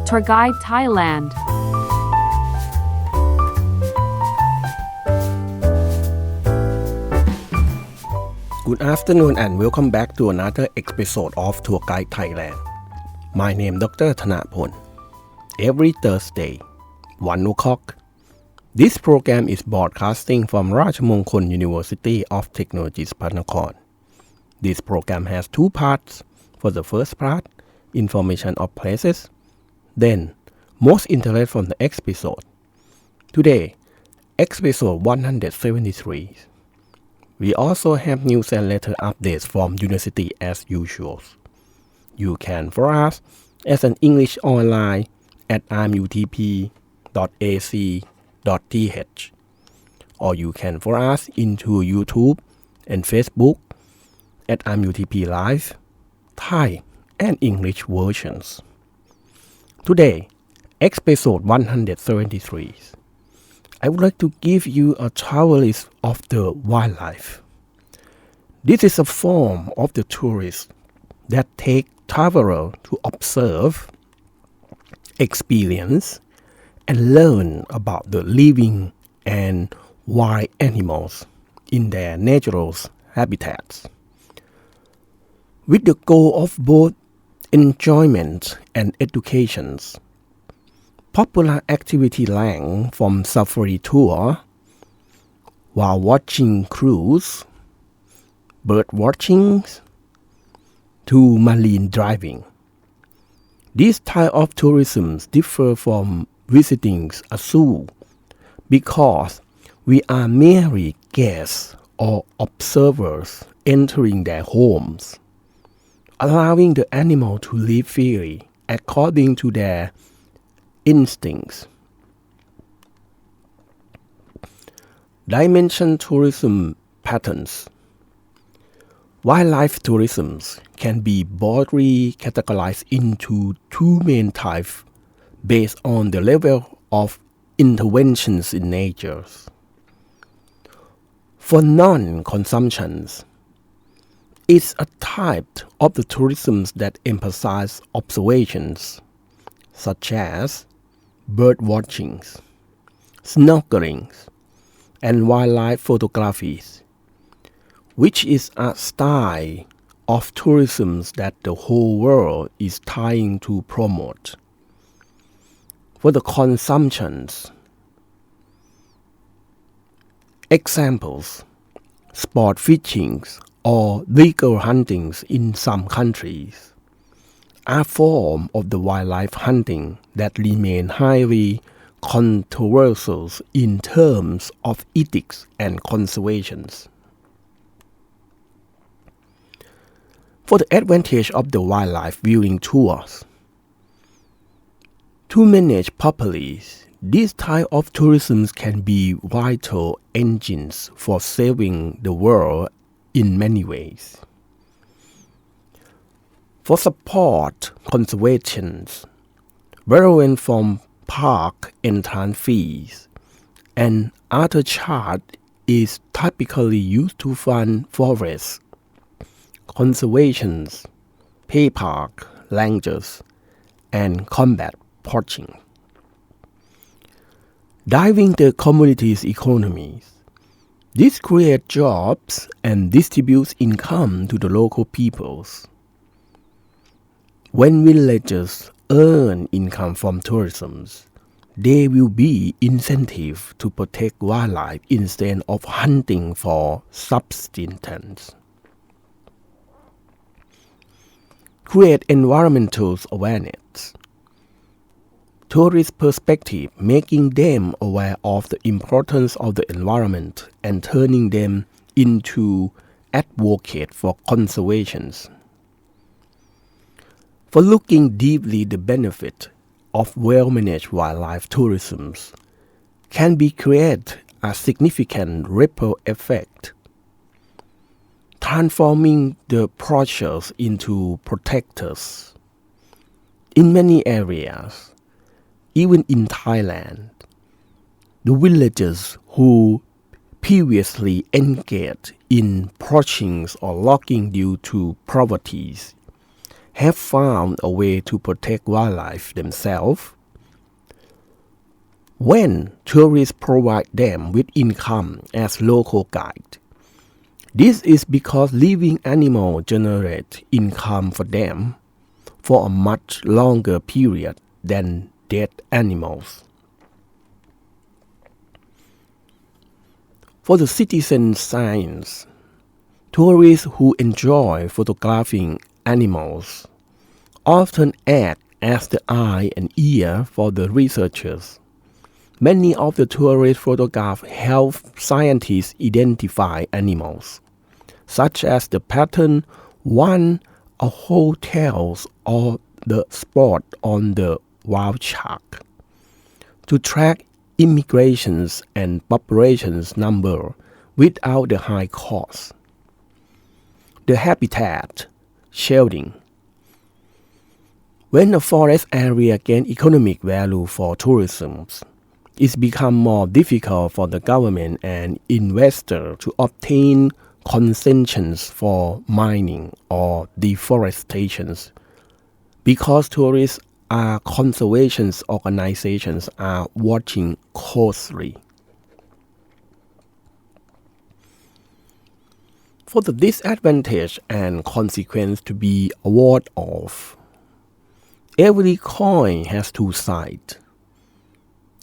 Tour Guide Thailand. Good afternoon and welcome back to another episode of Tour Guide Thailand. My name Dr. Thanapon. Every Thursday, 1 o'clock, this program is broadcasting from Rajamongkol University of Technology, Srinagar. This program has two parts. For the first part, information of places, then most interest from the episode. Today, episode 173. We also have news and letter updates from university as usual. You can follow us as an English online at imutp.ac.th, or you can follow us into YouTube and Facebook at imutp Live, Thai and English versions. Today, episode 173. I would like to give you a travel list of the wildlife. This is a form of the tourist that take traveler to observe, experience, and learn about the living and wild animals in their natural habitats. With the goal of both enjoyment and education, popular activity range from safari tour, while watching cruise, bird watching, to marine driving. This type of tourism differs from visiting a zoo because we are merely guests or observers entering their homes, allowing the animal to live freely according to their instincts. Dimension tourism patterns. Wildlife tourism can be broadly categorized into two main types based on the level of interventions in nature. For non-consumption, it's a type of the tourism that emphasizes observations, such as bird watching, snorkeling, and wildlife photography, which is a style of tourism that the whole world is trying to promote. For the consumptions, examples, sport fishing or legal hunting in some countries are forms of the wildlife hunting that remain highly controversial in terms of ethics and conservation. For the advantage of the wildlife viewing tours, to manage properly, this type of tourism can be vital engines for saving the world in many ways. For support conservation, borrowing from park entrance fees and other charge is typically used to fund forest conservation, pay park rangers, and combat poaching. Driving the community's economies. This creates jobs and distributes income to the local peoples. When villagers earn income from tourism, there will be incentive to protect wildlife instead of hunting for subsistence. Create environmental awareness. Tourist perspective, making them aware of the importance of the environment and turning them into advocates for conservation. For looking deeply, the benefit of well-managed wildlife tourism can be create a significant ripple effect, transforming the poachers into protectors. In many areas, even in Thailand, the villagers who previously engaged in poaching or logging due to poverty have found a way to protect wildlife themselves. When tourists provide them with income as local guide, this is because living animals generate income for them for a much longer period than dead animals. For the citizen science, tourists who enjoy photographing animals often act as the eye and ear for the researchers. Many of the tourist photographs help scientists identify animals, such as the pattern one a hotels or the spot on the wild shark, to track immigrations and populations number without the high cost. The habitat shielding. When a forest area gains economic value for tourism, it's become more difficult for the government and investors to obtain concessions for mining or deforestation, because tourists and conservation organizations are watching closely. For the disadvantage and consequence to be aware of, every coin has two sides.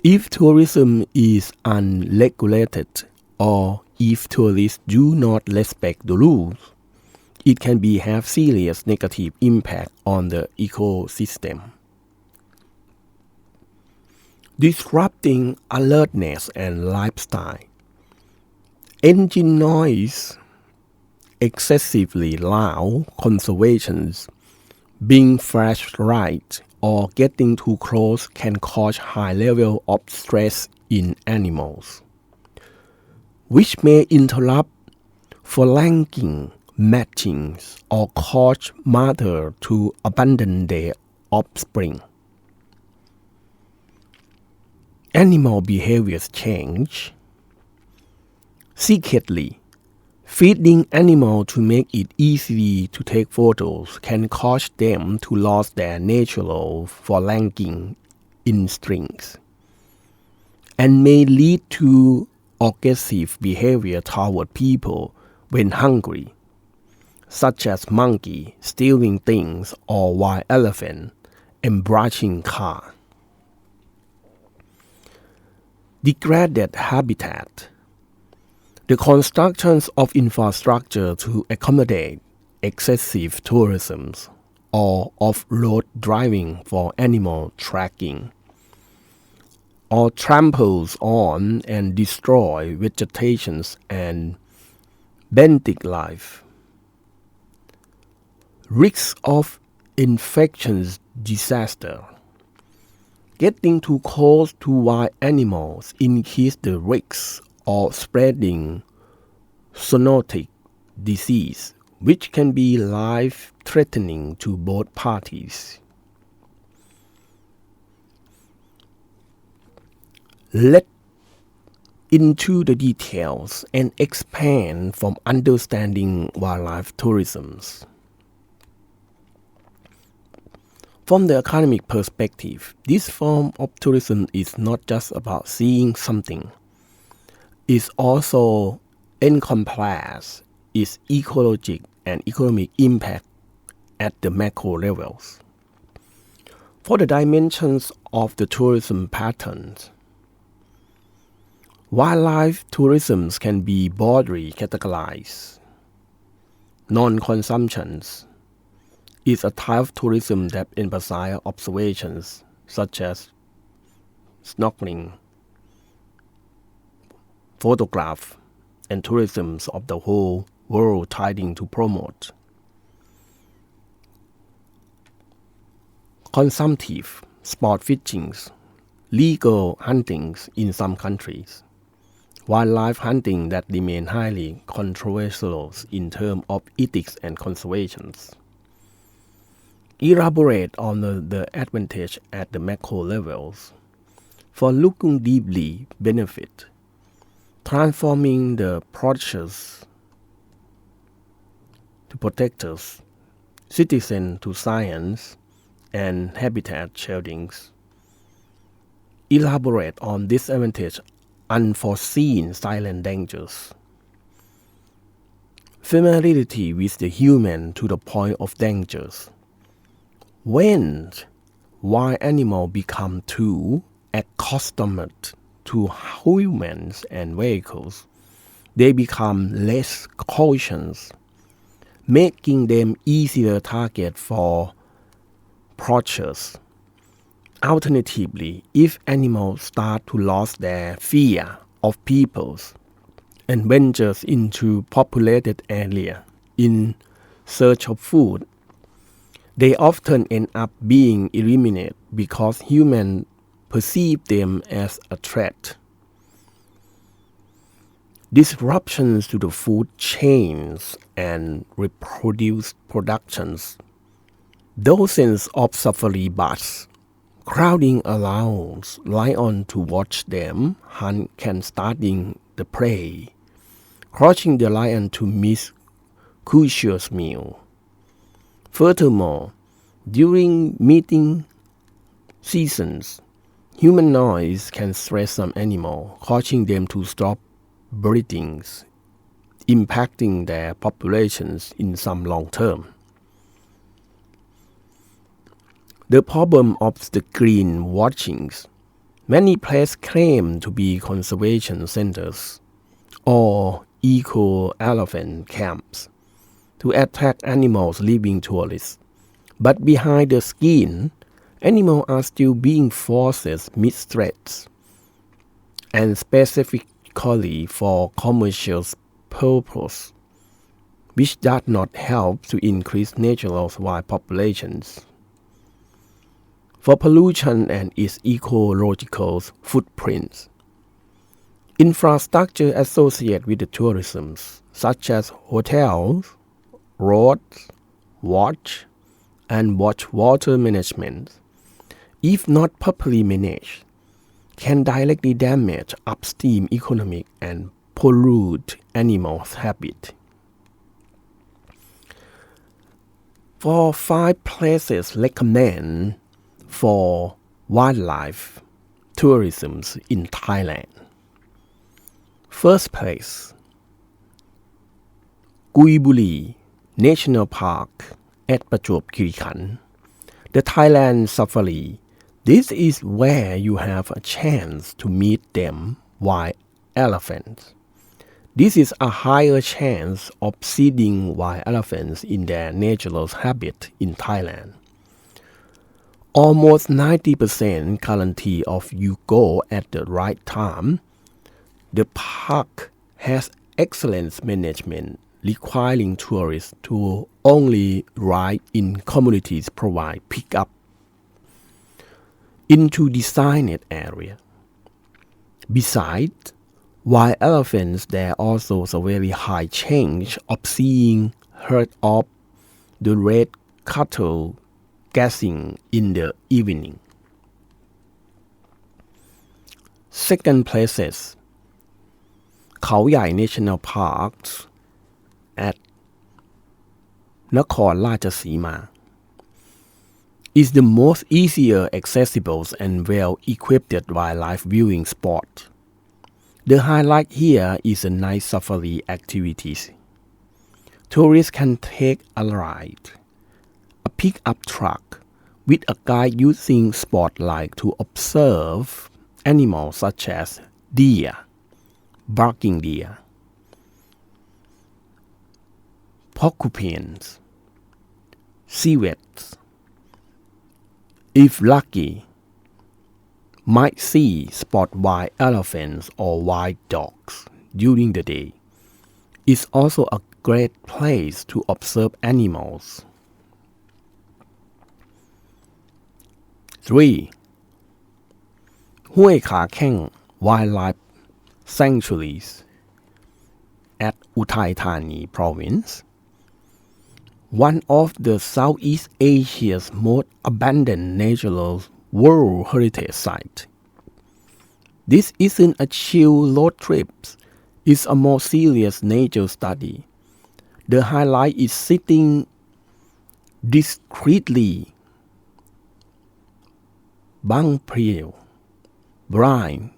If tourism is unregulated or if tourists do not respect the rules, it can have serious negative impact on the ecosystem, disrupting alertness and lifestyle. Engine noise, excessively loud conversations, being flash light, or getting too close can cause high level of stress in animals, which may interrupt flanking matchings or cause mothers to abandon their offspring. Animal behaviors change. Secretly, feeding animals to make it easy to take photos can cause them to lose their natural flanking instincts and may lead to aggressive behavior toward people when hungry, such as monkey stealing things or wild elephant embracing car. Degraded habitat. The construction of infrastructure to accommodate excessive tourism or off-road driving for animal tracking, or tramples on and destroy vegetation and benthic life. Risks of infections disaster. Getting too close to wild animals increase the risks of spreading zoonotic disease, which can be life-threatening to both parties. Let's into the details and expand from understanding wildlife tourism. From the economic perspective, this form of tourism is not just about seeing something. It also encompasses its ecologic and economic impact at the macro levels. For the dimensions of the tourism patterns, wildlife tourism can be broadly categorized. Non-consumption is a type of tourism that emphasizes observations such as snorkeling, photograph, and tourism of the whole world trying to promote. Consumptive, sport fishing, legal hunting in some countries. Wildlife hunting that remain highly controversial in terms of ethics and conservation. Elaborate on the advantage at the macro levels. For looking deeply benefit, transforming the process to protect us citizen to science, and habitat shadings. Elaborate on disadvantage unforeseen silent dangers. Familiarity with the human to the point of dangers. When wild animals become too accustomed to humans and vehicles, they become less cautious, making them easier target for poachers. Alternatively, if animals start to lose their fear of peoples and ventures into populated area in search of food, they often end up being eliminated because humans perceive them as a threat. Disruptions to the food chains and reproduce productions. Dozens of safari bus crowding around lions to watch them hunt can starting the prey, crushing the lion to miss crucial meal. Furthermore, during mating seasons, human noise can stress some animals, causing them to stop breeding, impacting their populations in some long term. The problem of the green watchings. Many places claim to be conservation centers or eco-elephant camps to attract animals leaving tourists. But behind the scene, animals are still being forced meet threats, and specifically for commercial purpose, which does not help to increase natural wild populations. For pollution and its ecological footprints. Infrastructure associated with the tourism, such as hotels, roads, and water management, if not properly managed, can directly damage upstream economic and pollute animals' habit. For 5 places recommend for wildlife tourism in Thailand. First place, Guibuli National Park at Prachuap Khiri Khan. The Thailand Safari. This is where you have a chance to meet them wild elephants. This is a higher chance of seeing wild elephants in their natural habitat in Thailand. Almost 90% guarantee of you go at the right time. The park has excellent management, requiring tourists to only ride in communities provide pick-up into designated area. Besides, wild elephants, there also is a very high chance of seeing herd of the red cattle grazing in the evening. Second places, Khao Yai National Park at Nakhon Ratchasima is the most easier accessible and well-equipped wildlife viewing spot. The highlight here is the night safari activities. Tourists can take a ride, a pickup truck with a guide using spotlight to observe animals such as deer, barking deer, porcupines, civets. If lucky, might see spot wild elephants or wild dogs during the day. It's also a great place to observe animals. 3. Huay Kha Kheng Wildlife Sanctuaries at Uthai Thani Province, one of the Southeast Asia's most abandoned natural World Heritage Site. This isn't a chill road trip, it's a more serious nature study. The highlight is sitting discreetly bang blind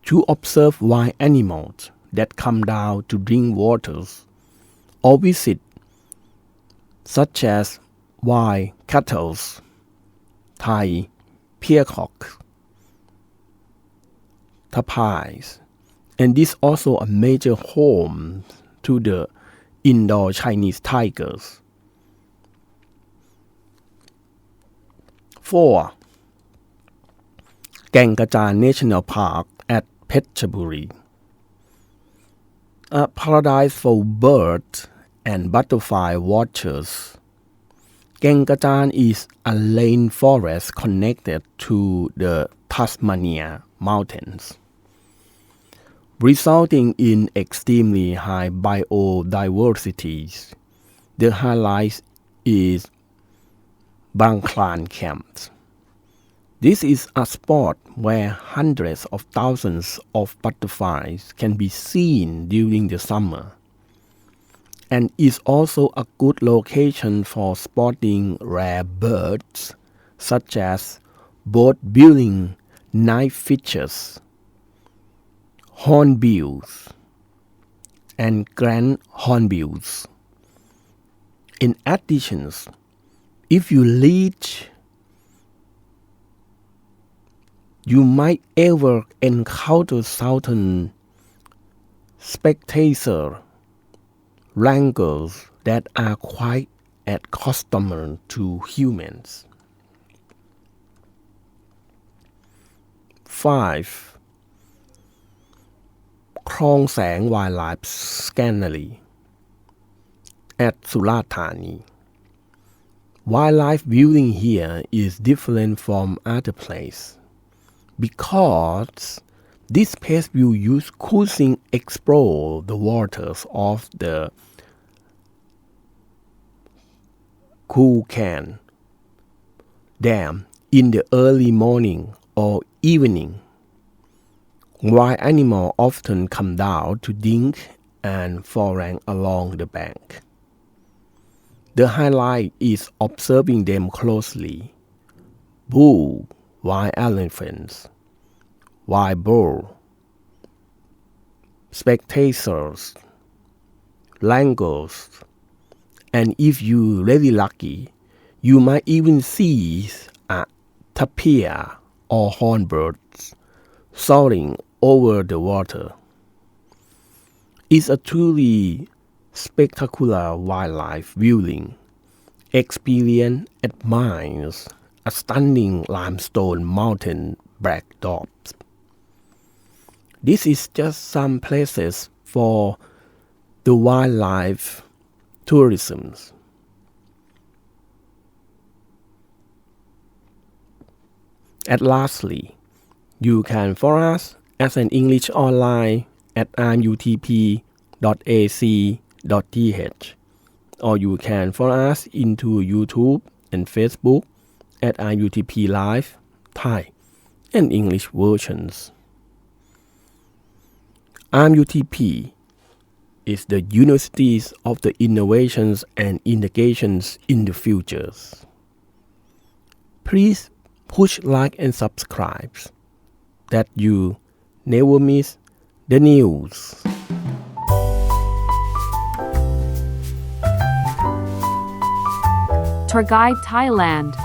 to observe wild animals that come down to drink waters or visit, such as wild cattle, Thai peacocks, tapirs, and this also a major home to the indoor Chinese tigers. 4. แก่งกระจาน National Park at Phetchaburi, a paradise for birds and butterfly watchers. แก่งกระจาน is a rainforest connected to the Tasmania Mountains, resulting in extremely high biodiversity. The highlight is Bangklan Camps. This is a spot where hundreds of thousands of butterflies can be seen during the summer, and is also a good location for spotting rare birds such as boat-billing knifefishes, hornbills, and grand hornbills. In addition, if you reach, you might ever encounter southern spectator wranglers that are quite accustomed to humans. 5. คลองแสง Wildlife Sanctuary at Surathani. Wildlife viewing here is different from other places because this place will use cruising explore the waters of the Kukan Dam in the early morning or evening. Wild animals often come down to drink and forage along the bank. The highlight is observing them closely. Bull, wild elephants, wild boar, spectators, wranglers, and if you're really lucky, you might even see a tapir or hornbirds soaring over the water. It's a truly spectacular wildlife viewing experience admires a stunning limestone mountain backdrops. This is just some places for the wildlife tourism. And lastly, you can follow us as an English online at rmutp.ac.th, or you can follow us into YouTube and Facebook at rmutp Live, Thai and English versions. RMUTP is the universities of the innovations and integrations in the futures. Please push like and subscribe that you never miss the news. Tour Guide Thailand